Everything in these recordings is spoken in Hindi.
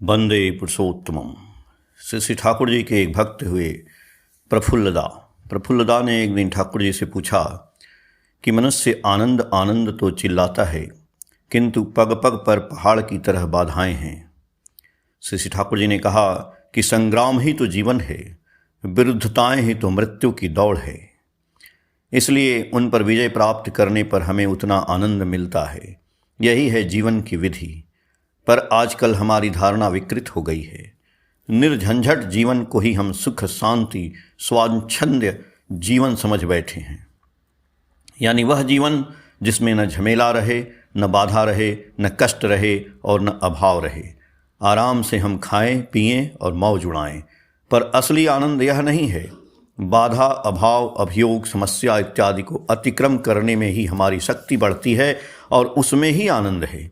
वंदे पुरुषोत्तमम। श्री ठाकुर जी के एक भक्त हुए प्रफुल्लदा ने एक दिन ठाकुर जी से पूछा कि मनुष्य आनंद आनंद तो चिल्लाता है, किंतु पग पग पर पहाड़ की तरह बाधाएं हैं। श्री ठाकुर जी ने कहा कि संग्राम ही तो जीवन है, विरुद्धताएं ही तो मृत्यु की दौड़ है। इसलिए उन पर विजय प्राप्त करने पर हमें उतना आनंद मिलता है। यही है जीवन की विधि। पर आजकल हमारी धारणा विकृत हो गई है। निर्झंझट जीवन को ही हम सुख, शांति, स्वाच्छंद्य जीवन समझ बैठे हैं। यानी वह जीवन जिसमें न झमेला रहे, न बाधा रहे, न कष्ट रहे और न अभाव रहे। आराम से हम खाएं, पिएं और मौज उड़ाएं। पर असली आनंद यह नहीं है। बाधा, अभाव, अभियोग, समस्या इत्यादि को अतिक्रम करने में ही हमारी शक्ति बढ़ती है और उसमें ही आनंद है।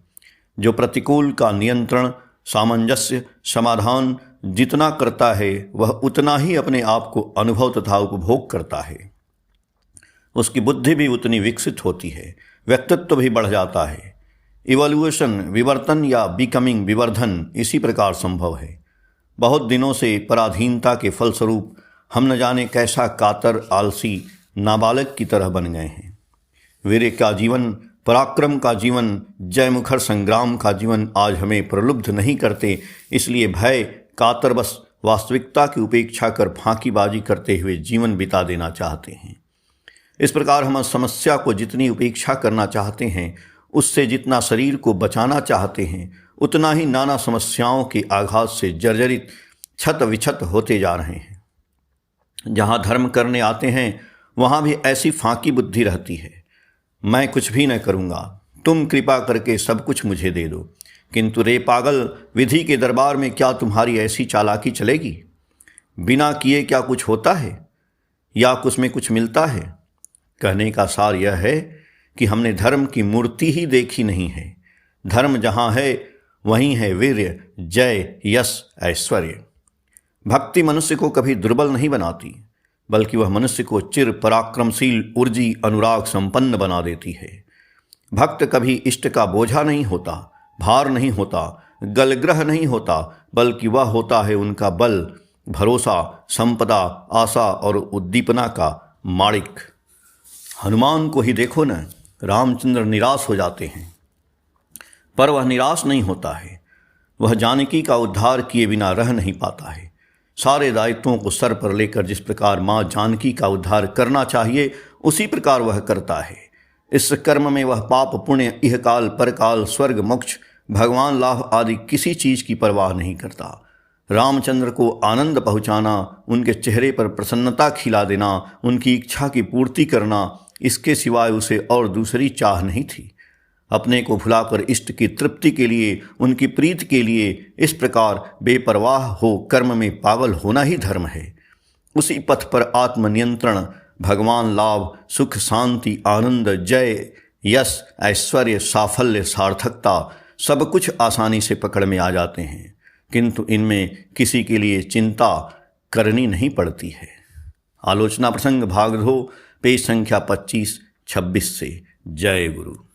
जो प्रतिकूल का नियंत्रण, सामंजस्य, समाधान जितना करता है, वह उतना ही अपने आप को अनुभव तथा उपभोग करता है। उसकी बुद्धि भी उतनी विकसित होती है, व्यक्तित्व भी बढ़ जाता है। इवोल्यूशन, विवर्तन या बिकमिंग, विवर्धन इसी प्रकार संभव है। बहुत दिनों से पराधीनता के फलस्वरूप हम न जाने कैसा कातर, आलसी, नाबालग की तरह बन गए हैं। वीर्य का जीवन, पराक्रम का जीवन, जयमुखर संग्राम का जीवन आज हमें प्रलुब्ध नहीं करते। इसलिए भय, कातर बस वास्तविकता की उपेक्षा कर फांकीबाजी करते हुए जीवन बिता देना चाहते हैं। इस प्रकार हम समस्या को जितनी उपेक्षा करना चाहते हैं, उससे जितना शरीर को बचाना चाहते हैं, उतना ही नाना समस्याओं के आघात से जर्जरित, छत विछत होते जा रहे हैं। जहाँ धर्म करने आते हैं वहाँ भी ऐसी फांकी बुद्धि रहती है। मैं कुछ भी न करूँगा, तुम कृपा करके सब कुछ मुझे दे दो। किंतु रे पागल, विधि के दरबार में क्या तुम्हारी ऐसी चालाकी चलेगी? बिना किए क्या कुछ होता है या उसमें कुछ मिलता है? कहने का सार यह है कि हमने धर्म की मूर्ति ही देखी नहीं है। धर्म जहाँ है वहीं है वीर्य, जय, यश, ऐश्वर्य। भक्ति मनुष्य को कभी दुर्बल नहीं बनाती, बल्कि वह मनुष्य को चिर पराक्रमशील, ऊर्जी, अनुराग संपन्न बना देती है। भक्त कभी इष्ट का बोझा नहीं होता, भार नहीं होता, गलग्रह नहीं होता, बल्कि वह होता है उनका बल, भरोसा, संपदा, आशा और उद्दीपना का माणिक। हनुमान को ही देखो न, रामचंद्र निराश हो जाते हैं, पर वह निराश नहीं होता है। वह जानकी का उद्धार किए बिना रह नहीं पाता है। सारे दायित्वों को सर पर लेकर जिस प्रकार माँ जानकी का उद्धार करना चाहिए, उसी प्रकार वह करता है। इस कर्म में वह पाप पुण्य, इहकाल परकाल, स्वर्ग मोक्ष, भगवान लाभ आदि किसी चीज़ की परवाह नहीं करता। रामचंद्र को आनंद पहुँचाना, उनके चेहरे पर प्रसन्नता खिला देना, उनकी इच्छा की पूर्ति करना, इसके सिवाय उसे और दूसरी चाह नहीं थी। अपने को भुलाकर इष्ट की तृप्ति के लिए, उनकी प्रीति के लिए इस प्रकार बेपरवाह हो कर्म में पागल होना ही धर्म है। उसी पथ पर आत्मनियंत्रण, भगवान लाभ, सुख, शांति, आनंद, जय, यश, ऐश्वर्य, साफल्य, सार्थकता सब कुछ आसानी से पकड़ में आ जाते हैं, किंतु इनमें किसी के लिए चिंता करनी नहीं पड़ती है। आलोचना प्रसंग भाग 2, पेज संख्या 25-26 से। जय गुरु।